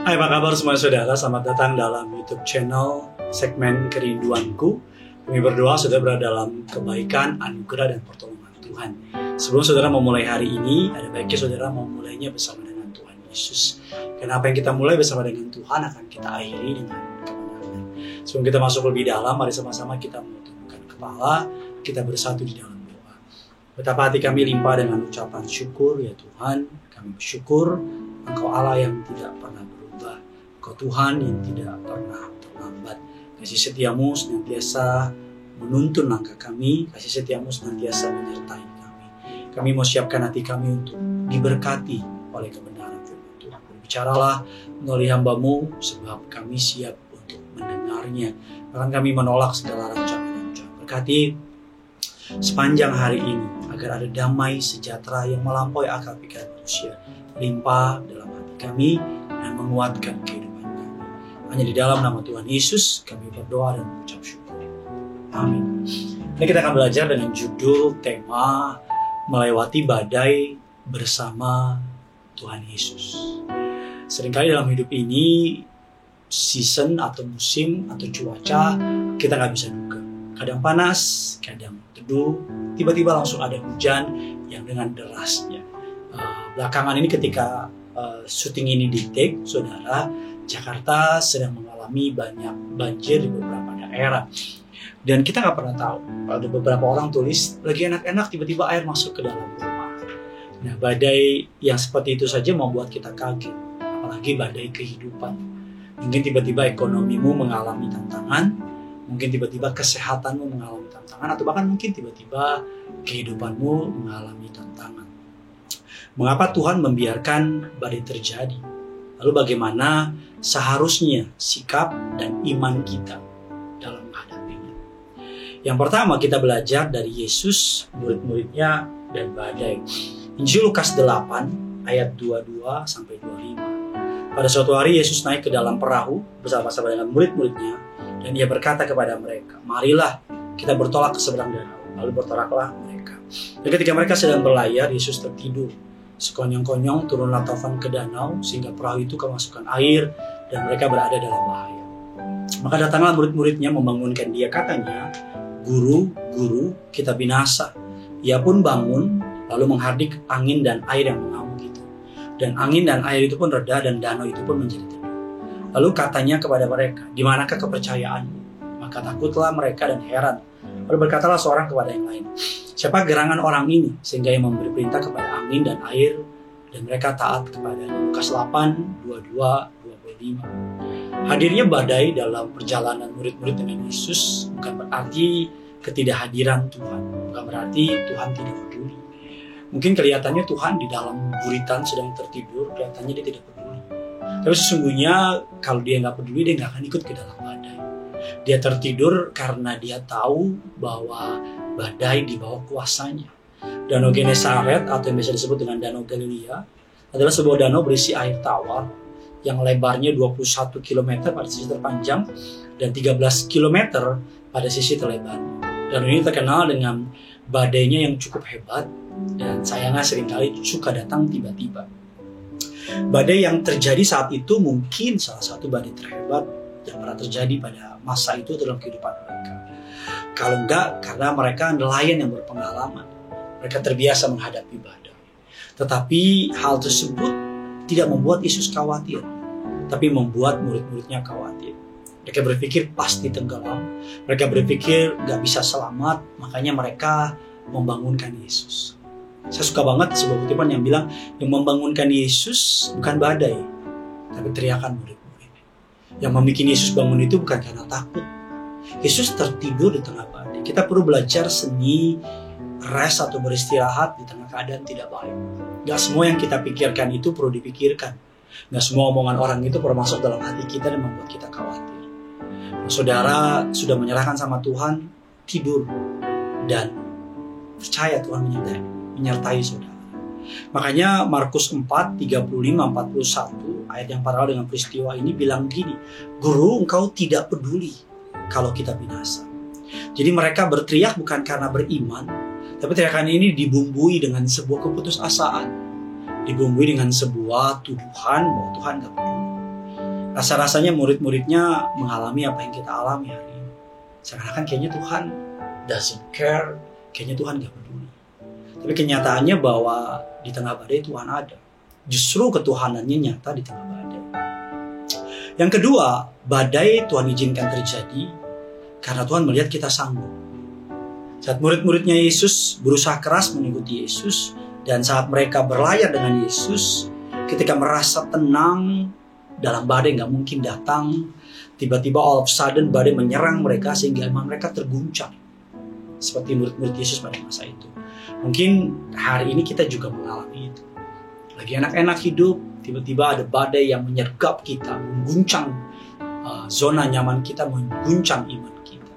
Hai, apa kabar semua saudara? Selamat datang dalam YouTube channel segmen Kerinduanku. Kami berdoa saudara berada dalam kebaikan, anugerah, dan pertolongan Tuhan. Sebelum saudara memulai hari ini, ada baiknya saudara memulainya bersama dengan Tuhan Yesus. Karena apa yang kita mulai bersama dengan Tuhan akan kita akhiri dengan kemenangan. Sebelum kita masuk lebih dalam, mari sama-sama kita menundukkan kepala, kita bersatu di dalam doa. Betapa hati kami limpah dengan ucapan syukur, ya Tuhan. Kami bersyukur Engkau Allah yang tidak pernah berubah. Engkau Tuhan yang tidak pernah terlambat. Kasih setiamu senantiasa menuntun langkah kami. Kasih setiamu senantiasa menyertai kami. Kami mau siapkan hati kami untuk diberkati oleh kebenaran firman Tuhan. Berbicaralah melalui hamba-Mu, sebab kami siap untuk mendengarnya. Bahkan kami menolak segala rancangan-rancangan. Berkati sepanjang hari ini, agar ada damai sejahtera yang melampaui akal pikiran manusia, limpah dalam hati kami dan menguatkan kehidupan kami. Hanya di dalam nama Tuhan Yesus kami berdoa dan mengucap syukur. Amin. Ini kita akan belajar dengan judul tema melewati badai bersama Tuhan Yesus. Seringkali dalam hidup ini, season atau musim atau cuaca kita nggak bisa duga. Kadang panas, kadang teduh, tiba-tiba langsung ada hujan yang dengan derasnya. Belakangan ini ketika syuting ini di-take, saudara, Jakarta sedang mengalami banyak banjir di beberapa daerah. Dan kita nggak pernah tahu, ada beberapa orang tulis, lagi enak-enak tiba-tiba air masuk ke dalam rumah. Nah, badai yang seperti itu saja membuat kita kaget, apalagi badai kehidupan. Mungkin tiba-tiba ekonomimu mengalami tantangan, mungkin tiba-tiba kesehatanmu mengalami tantangan, atau bahkan mungkin tiba-tiba kehidupanmu mengalami tantangan. Mengapa Tuhan membiarkan badai terjadi? Lalu bagaimana seharusnya sikap dan iman kita dalam menghadapinya? Yang pertama kita belajar dari Yesus, murid-muridnya, dan badai. Injil Lukas 8 ayat 22-25. Pada suatu hari Yesus naik ke dalam perahu bersama-sama dengan murid-muridnya. Dan ia berkata kepada mereka, marilah kita bertolak ke seberang danau. Lalu bertolaklah mereka. Dan ketika mereka sedang berlayar, Yesus tertidur. Sekonyong-konyong turunlah taufan ke danau, sehingga perahu itu kemasukan air, dan mereka berada dalam bahaya. Maka datanglah murid-muridnya membangunkan dia, katanya, Guru, Guru, kita binasa. Ia pun bangun, lalu menghardik angin dan air yang mengamuk itu. Dan angin dan air itu pun reda, dan danau itu pun menjadi teduh. Lalu katanya kepada mereka, di manakah kepercayaanmu? Maka takutlah mereka dan heran. Lalu berkatalah seorang kepada yang lain, siapa gerangan orang ini sehingga ia memberi perintah kepada angin dan air dan mereka taat kepadanya. Lukas 8, 22-25. Hadirnya badai dalam perjalanan murid-murid dengan Yesus bukan berarti ketidakhadiran Tuhan, bukan berarti Tuhan tidak peduli. Mungkin kelihatannya Tuhan di dalam buritan sedang tertidur, kelihatannya dia tidak peduli. Tapi sesungguhnya kalau dia nggak peduli, dia nggak akan ikut ke dalam badai. Dia tertidur karena dia tahu bahwa badai di bawah kuasanya. Danau Genesaret atau yang biasa disebut dengan Danau Galilea adalah sebuah danau berisi air tawar yang lebarnya 21 km pada sisi terpanjang dan 13 km pada sisi terlebar. Danau ini terkenal dengan badainya yang cukup hebat dan sayangnya seringkali suka datang tiba-tiba. Badai yang terjadi saat itu mungkin salah satu badai terhebat yang pernah terjadi pada masa itu dalam kehidupan mereka. Kalau enggak, karena mereka nelayan yang berpengalaman. Mereka terbiasa menghadapi badai. Tetapi hal tersebut tidak membuat Yesus khawatir, tapi membuat murid-muridnya khawatir. Mereka berpikir pasti tenggelam. Mereka berpikir nggak bisa selamat, makanya mereka membangunkan Yesus. Saya suka banget sebuah kutipan yang bilang yang membangunkan Yesus bukan badai, tapi teriakan murid-murid. Yang membuat Yesus bangun itu bukan karena takut. Yesus tertidur di tengah badai. Kita perlu belajar seni rest atau beristirahat di tengah keadaan tidak baik. Gak semua yang kita pikirkan itu perlu dipikirkan. Gak semua omongan orang itu perlu masuk dalam hati kita dan membuat kita khawatir. Nah, saudara sudah menyerahkan sama Tuhan, tidur dan percaya Tuhan menyertai saudara. Makanya Markus 4, 35-41 ayat yang paralel dengan peristiwa ini bilang gini, Guru, engkau tidak peduli kalau kita binasa. Jadi mereka berteriak bukan karena beriman, tapi teriakan ini dibumbui dengan sebuah keputusasaan, dibumbui dengan sebuah tuduhan bahwa Tuhan gak peduli. Rasa-rasanya murid-muridnya mengalami apa yang kita alami hari ini. Seakan-akan kayaknya Tuhan doesn't care, kayaknya Tuhan gak peduli. Tapi kenyataannya bahwa di tengah badai Tuhan ada. Justru ketuhanannya nyata di tengah badai. Yang kedua, badai Tuhan izinkan terjadi karena Tuhan melihat kita sanggup. Saat murid-muridnya Yesus berusaha keras mengikuti Yesus, dan saat mereka berlayar dengan Yesus, ketika merasa tenang dalam badai gak mungkin datang, tiba-tiba all of a sudden badai menyerang mereka sehingga iman mereka terguncang. Seperti murid-murid Yesus pada masa itu. Mungkin hari ini kita juga mengalami itu. Lagi enak-enak hidup, tiba-tiba ada badai yang menyergap kita, mengguncang zona nyaman kita, mengguncang iman kita.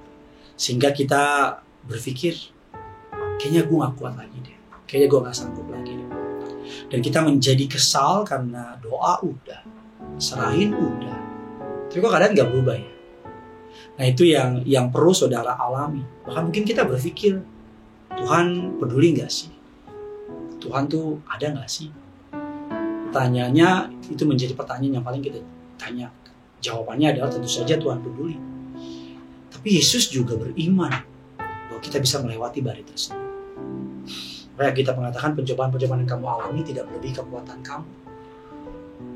Sehingga kita berpikir, kayaknya gue gak kuat lagi deh. Kayaknya gue gak sanggup lagi deh. Dan kita menjadi kesal karena doa udah, serahin udah. Tapi kok keadaan gak berubah ya? Nah itu yang perlu saudara alami. Bahkan mungkin kita berpikir, Tuhan peduli gak sih? Tuhan tuh ada gak sih? Pertanyaannya itu menjadi pertanyaan yang paling kita tanya. Jawabannya adalah tentu saja Tuhan peduli. Tapi Yesus juga beriman bahwa kita bisa melewati badai tersebut. Makanya kita mengatakan pencobaan-pencobaan yang kamu alami tidak melebihi kekuatan kamu.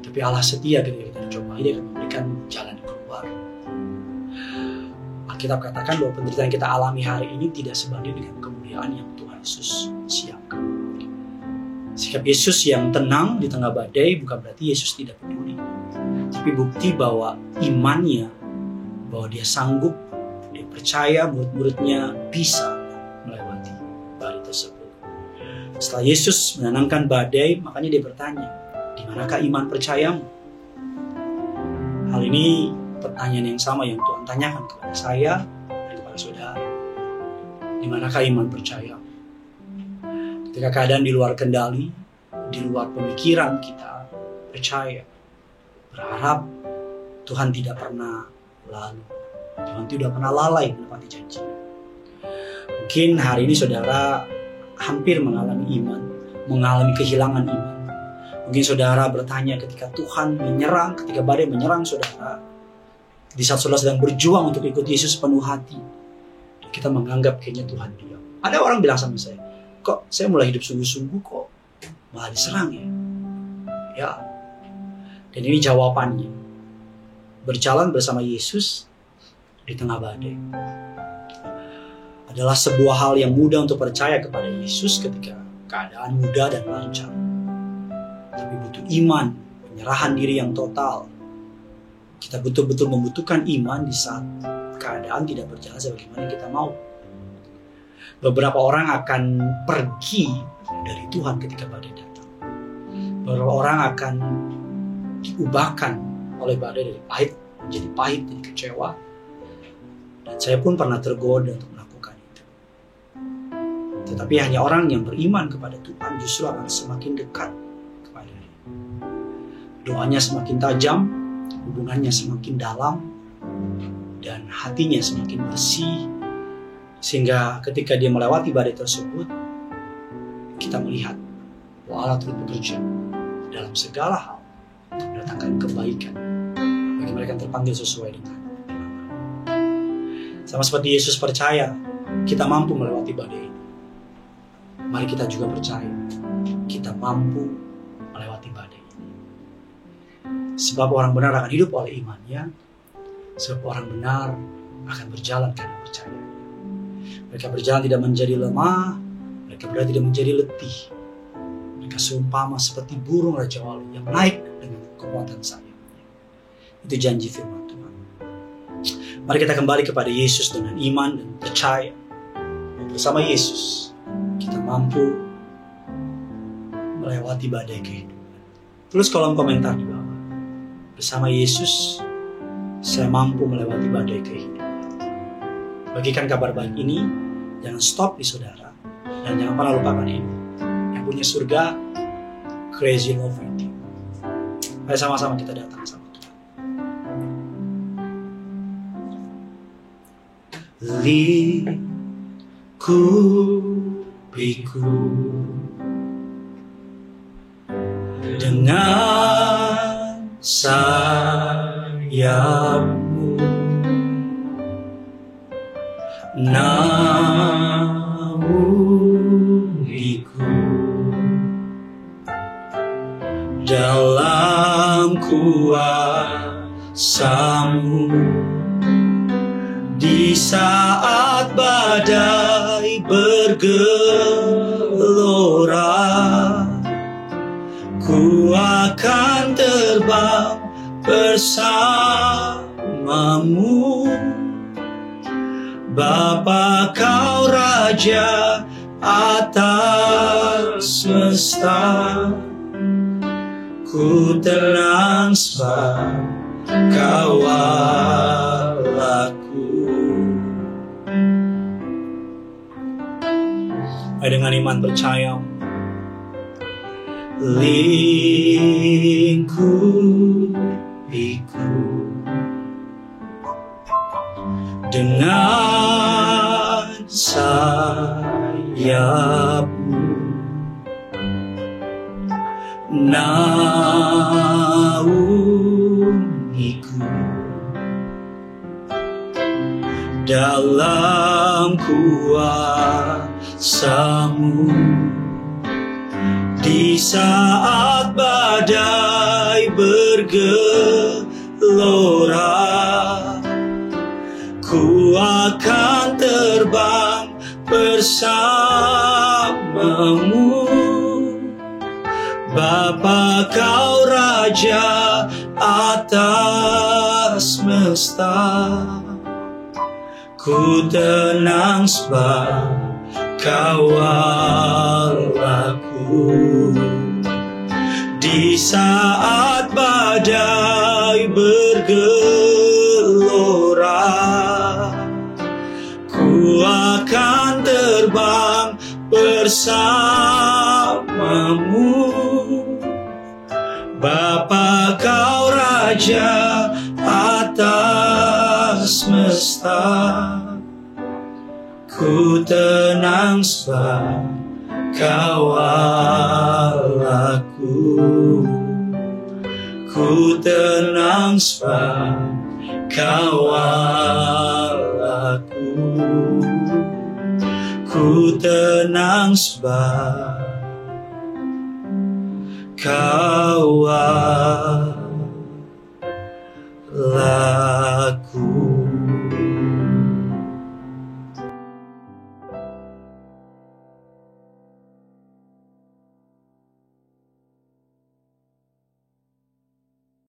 Tapi Allah setia ketika kita dicobai, Dia akan memberikan jalan keluar. Alkitab katakan bahwa penderitaan yang kita alami hari ini tidak sebanding dengan kemuliaan yang Tuhan Yesus siapkan. Sikap Yesus yang tenang di tengah badai bukan berarti Yesus tidak peduli. Tapi bukti bahwa imannya, bahwa Dia sanggup, Dia percaya murid-muridnya bisa melewati badai tersebut. Setelah Yesus menenangkan badai, makanya Dia bertanya, di manakah iman percayamu? Hal ini pertanyaan yang sama yang Tuhan tanyakan kepada saya dan kepada saudara. Di manakah iman percayamu? Ketika keadaan di luar kendali, di luar pemikiran kita, percaya, berharap Tuhan tidak pernah lalu. Tuhan tidak pernah lalai menepati janji. Mungkin hari ini saudara hampir mengalami iman, mengalami kehilangan iman. Mungkin saudara bertanya ketika Tuhan menyerang, ketika badai menyerang saudara, di saat saudara sedang berjuang untuk ikut Yesus penuh hati, kita menganggap kayaknya Tuhan diam. Ada orang bilang sama saya, kok saya mulai hidup sungguh-sungguh kok malah diserang ya? Ya, dan ini jawabannya. Berjalan bersama Yesus di tengah badai adalah sebuah hal yang mudah untuk percaya kepada Yesus ketika keadaan mudah dan lancar. Tapi butuh iman, penyerahan diri yang total. Kita betul-betul membutuhkan iman di saat keadaan tidak berjalan sebagaimana kita mau. Beberapa orang akan pergi dari Tuhan ketika badai datang. Beberapa orang akan diubahkan oleh badai dari pahit menjadi pahit, jadi kecewa. Dan saya pun pernah tergoda untuk melakukan itu. Tetapi hanya orang yang beriman kepada Tuhan justru akan semakin dekat kepada-Nya. Doanya semakin tajam, hubungannya semakin dalam, dan hatinya semakin bersih. Sehingga ketika dia melewati badai tersebut, kita melihat bahwa Allah turut bekerja dalam segala hal untuk mendatangkan kebaikan bagi mereka yang terpanggil sesuai dengan nama. Sama seperti Yesus percaya kita mampu melewati badai ini, mari kita juga percaya kita mampu melewati badai ini. Sebab orang benar akan hidup oleh imannya, sebab orang benar akan berjalan karena percaya. Mereka berjalan tidak menjadi lemah, mereka berjalan tidak menjadi letih. Mereka seumpama seperti burung Raja Wali yang naik dengan kekuatan sayapnya. Itu janji firman Tuhan. Mari kita kembali kepada Yesus dengan iman dan percaya. Bersama Yesus, kita mampu melewati badai kehidupan. Tulis kolom komentar di bawah. Bersama Yesus, saya mampu melewati badai kehidupan. Bagikan kabar baik ini, jangan stop di saudara, dan jangan pernah lupakan ini. Yang punya surga, crazy love with you. Mari sama-sama kita datang sama Tuhan. Likupiku dengan sayap, naungiku dalam kuasa-Mu. Di saat badai bergelora, ku akan terbang bersama-Mu. Bapa, Kau Raja atas semesta, ku tenang sebab Kau Allahku. Dengan iman percaya, lingkupiku dengan sayap-Mu, naungiku dalam kuasa-Mu. Di saat badai bergelora, ku akan terbang bersama-Mu. Bapa, Kau Raja atas semesta, ku tenang sebab Kau Allahku. Di saat badai bergelora, ku akan terbang bersama-Mu. Bapa, Kau Raja atas semesta, ku tenang sebab Kau Allahku. Ku tenang sebab Kau Allahku. Ku tenang sebab Kau Allahku.